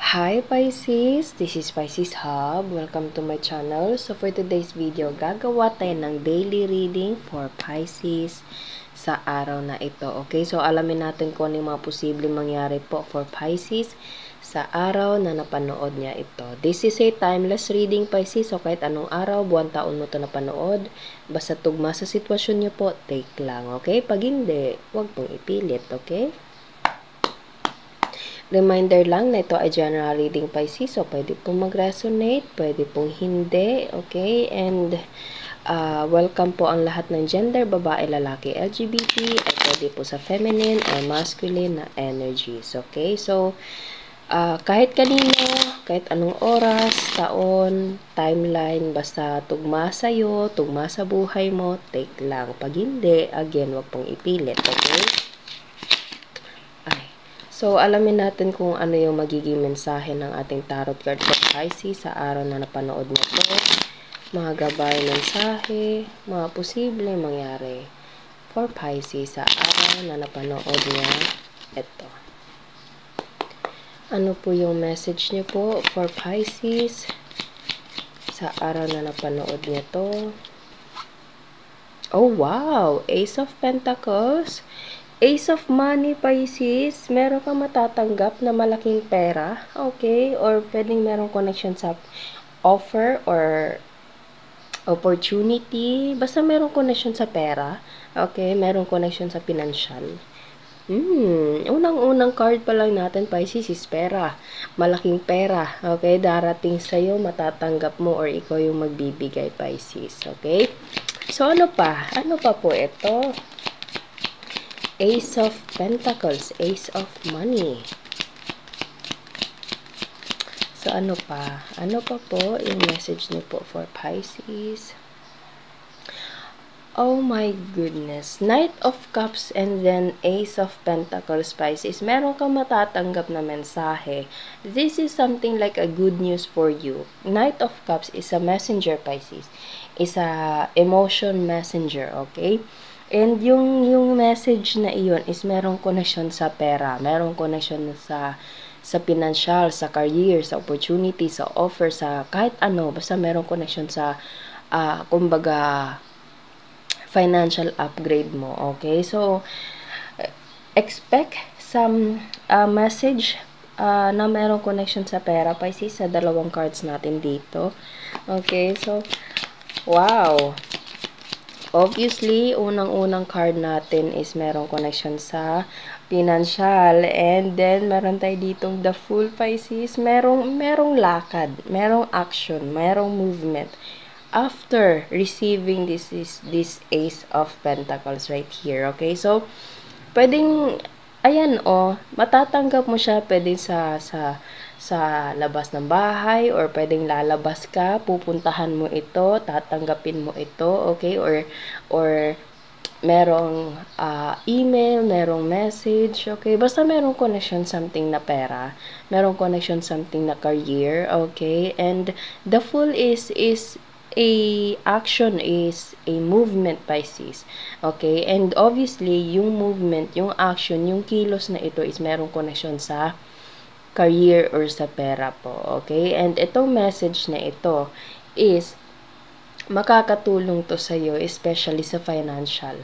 Hi Pisces! This is Pisces Hub. Welcome to my channel. So for today's video, gagawa tayo ng daily reading for Pisces sa araw na ito. Okay? So alamin natin kung ano yung mga posibleng mangyari po for Pisces sa araw na napanood niya ito. This is a timeless reading, Pisces. So kahit anong araw, buwan, taon mo ito napanood, basta tugma sa sitwasyon niyo po, take lang. Okay? Pag hindi, huwag pong ipilit. Okay? Reminder lang na ito ay general reading, Pisces. So, pwede pong mag-resonate, pwede pong hindi. Okay? And, welcome po ang lahat ng gender, babae, lalaki, LGBT, at pwede po sa feminine or masculine na energies. Okay? So, kahit kanino, kahit anong oras, taon, timeline, basta tugma sa'yo, tugma sa buhay mo, take lang. Pag hindi, again, wag pong ipilit. Okay? So, alamin natin kung ano yung magiging mensahe ng ating tarot card for Pisces sa araw na napanood mo ito. Mga gabay mensahe, mga posibleng mangyari for Pisces sa araw na napanood niya ito. Ano po yung message niyo po for Pisces sa araw na napanood niya ito? Oh, wow! Ace of Pentacles. Ace of Money, Pisces, meron kang matatanggap na malaking pera, okay? Or pwedeng meron connection sa offer or opportunity. Basta meron connection sa pera, okay? Meron connection sa financial. Unang-unang card pa lang natin, Pisces, is pera. Malaking pera, okay? Darating sa'yo, matatanggap mo or ikaw yung magbibigay, Pisces, okay? So, ano pa? Ano pa po ito? Ace of Pentacles, Ace of Money. So, ano pa? Ano pa po yung message niyo po for Pisces? Oh my goodness. Knight of Cups and then Ace of Pentacles, Pisces. Meron kang matatanggap na mensahe. This is something like a good news for you. Knight of Cups is a messenger, Pisces. Is a emotion messenger, okay? And yung message na iyon is merong connection sa pera, merong connection sa financial, sa career, sa opportunity, sa offer, sa kahit ano, basta merong connection sa kumbaga financial upgrade mo, okay? So expect some message na merong connection sa pera, Pisces, sa dalawang cards natin dito. Okay? So wow. Obviously, unang-unang card natin is merong connection sa financial. And then, meron tayo ditong the Fool, Pisces. Merong lakad, merong action, merong movement. After receiving this Ace of Pentacles right here. Okay? So, pwedeng, ayan matatanggap mo siya pwedeng sa labas ng bahay or pwedeng lalabas ka, pupuntahan mo ito, tatanggapin mo ito, okay? Or merong email, merong message, okay? Basta merong connection something na pera, merong connection something na career, okay? And the Fool is a action, is a movement, Pisces. Okay? And obviously, yung movement, yung action, yung kilos na ito is merong connection sa career or sa pera po. Okay? And itong message na ito is makakatulong to sa iyo, especially sa financial.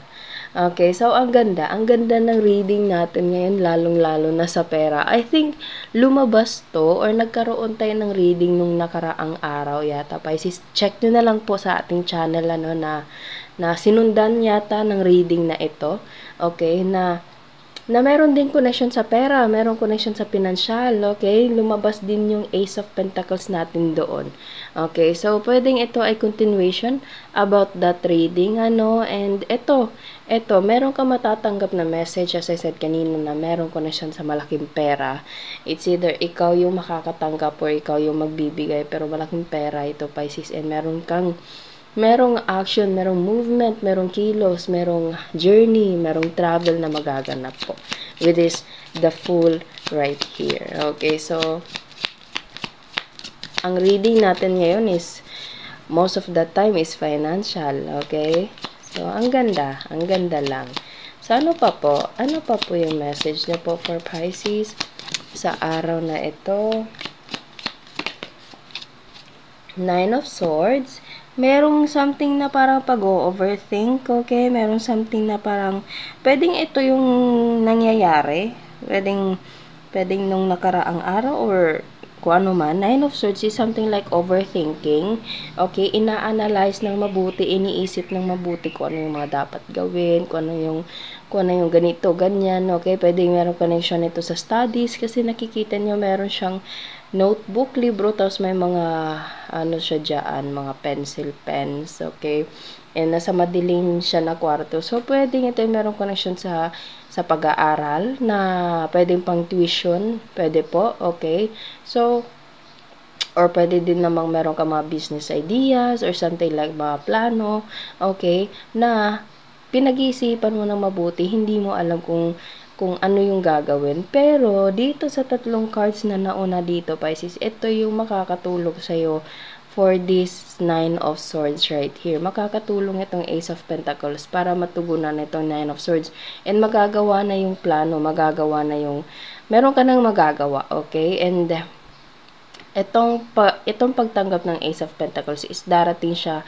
Okay, so ang ganda ng reading natin ngayon, lalong-lalo na sa pera. I think lumabas to or nagkaroon tayo ng reading nung nakaraang araw yata, Pisces. Check nyo na lang po sa ating channel na sinundan yata ng reading na ito. Okay, na meron din connection sa pera, meron connection sa financial, okay? Lumabas din yung Ace of Pentacles natin doon. Okay, so pwedeng ito ay continuation about that reading, and ito, meron ka matatanggap na message, as I said kanina, na meron connection sa malaking pera. It's either ikaw yung makakatanggap or ikaw yung magbibigay, pero malaking pera ito, Pisces, and merong action, merong movement, merong kilos, merong journey, merong travel na magaganap po. With this, the Fool right here. Okay, so, ang reading natin ngayon is, most of the time is financial. Okay? So, ang ganda lang. So, ano pa po yung message niya po for Pisces sa araw na ito? Nine of Swords, merong something na parang pag-overthink, okay? Merong something na parang, pwedeng ito yung nangyayari, pwedeng nung nakaraang araw or kung ano man. Nine of Swords is something like overthinking, okay? Ina-analyze ng mabuti, iniisip ng mabuti kung ano yung mga dapat gawin, kung ano yung ganito, ganyan, okay? Pwedeng merong connection ito sa studies kasi nakikita nyo meron siyang notebook, libro, tapos may mga ano siya dyan, mga pencil pens, okay? And nasa madilim siya na kwarto. So, pwedeng ito yung merong connection sa pag-aaral na pwedeng pang tuition, pwede po, okay? So, or pwede din namang meron ka mga business ideas or something like mga plano, okay? Na pinag-iisipan mo ng mabuti, hindi mo alam kung ano yung gagawin. Pero, dito sa tatlong cards na nauna dito, Pisces, ito yung makakatulong sa'yo for this Nine of Swords right here. Makakatulong itong Ace of Pentacles para matugunan itong Nine of Swords. And magagawa na yung plano, magagawa na yung, meron ka nang magagawa, okay? And, itong pagtanggap ng Ace of Pentacles is darating siya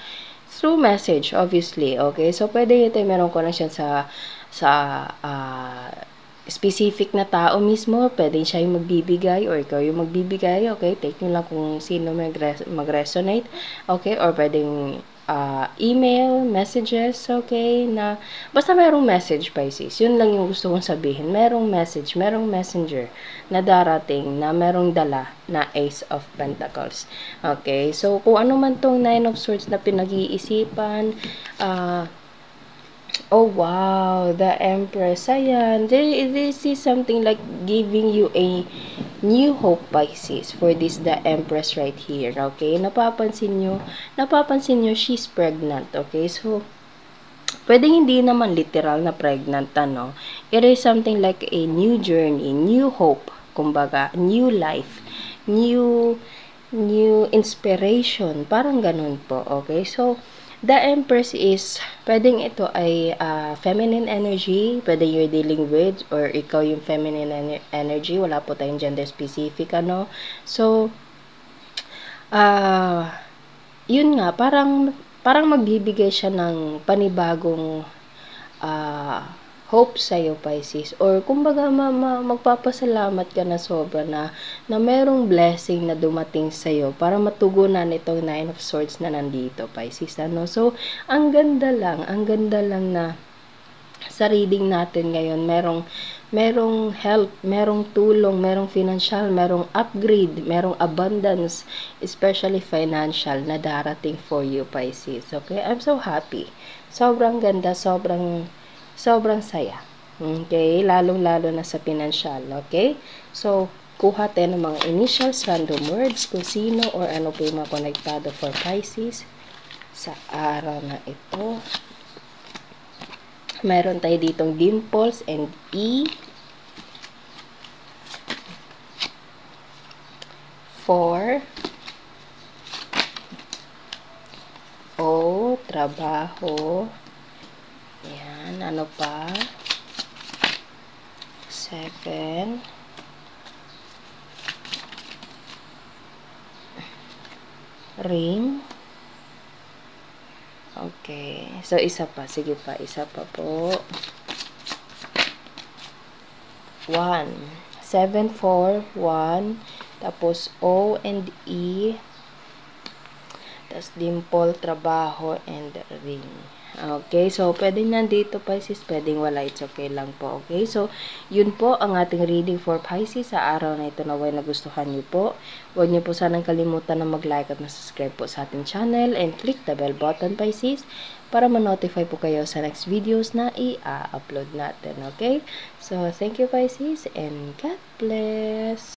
through message, obviously, okay? So, pwede ito meron connection sa specific na tao mismo, pwede siya yung magbibigay or ikaw yung magbibigay, okay? Take nyo lang kung sino mag-resonate, okay? Or pwedeng email, messages, okay? Na, basta merong message, Pisces. Yun lang yung gusto kong sabihin. Merong message, merong messenger na darating na merong dala na Ace of Pentacles. Okay? So, kung ano man tong Nine of Swords na pinag-iisipan, oh, wow, the Empress. Ayan, this is something like giving you a new hope, Pisces, for this, the Empress right here, okay? Napapansin nyo, she's pregnant, okay? So, pwedeng hindi naman literal na pregnant, ano? It is something like a new journey, new hope, kumbaga, new life, new inspiration, parang ganun po, okay? So, the Empress is, pwedeng ito ay feminine energy, pwede you're dealing with, or ikaw yung feminine energy, wala po tayong gender specific, ano. So, yun nga, parang magbibigay siya ng panibagong hope sa'yo, Pisces. Or, kumbaga, magpapasalamat ka na sobra na merong blessing na dumating sa'yo para matugunan itong Nine of Swords na nandito, Pisces. Ano? So, ang ganda lang na sa reading natin ngayon, merong help, merong tulong, merong financial, merong upgrade, merong abundance, especially financial na darating for you, Pisces. Okay? I'm so happy. Sobrang ganda, sobrang saya. Okay? Lalong-lalo na sa financial. Okay? So, kuha tayo ng mga initials, random words, kung sino or ano po yung mga konektado for Pisces sa araw na ito. Meron tayo ditong Dimples and E. 4. O, trabaho. Yan, ano pa? 7. Ring. Okay. So, isa pa. Sige pa. Isa pa po. 1. 7, 4, 1. Tapos, O and E. Tapos, dimple, trabaho, and ring. Okay, so pwedeng nandito Pisces, pwedeng wala, it's okay lang po. Okay, so yun po ang ating reading for Pisces sa araw na ito. Naway nagustuhan niyo po. Huwag niyo po sanang kalimutan na mag-like at mag-subscribe po sa ating channel and click the bell button, Pisces, para ma-notify po kayo sa next videos na i-upload natin. Okay, so thank you, Pisces, and God bless.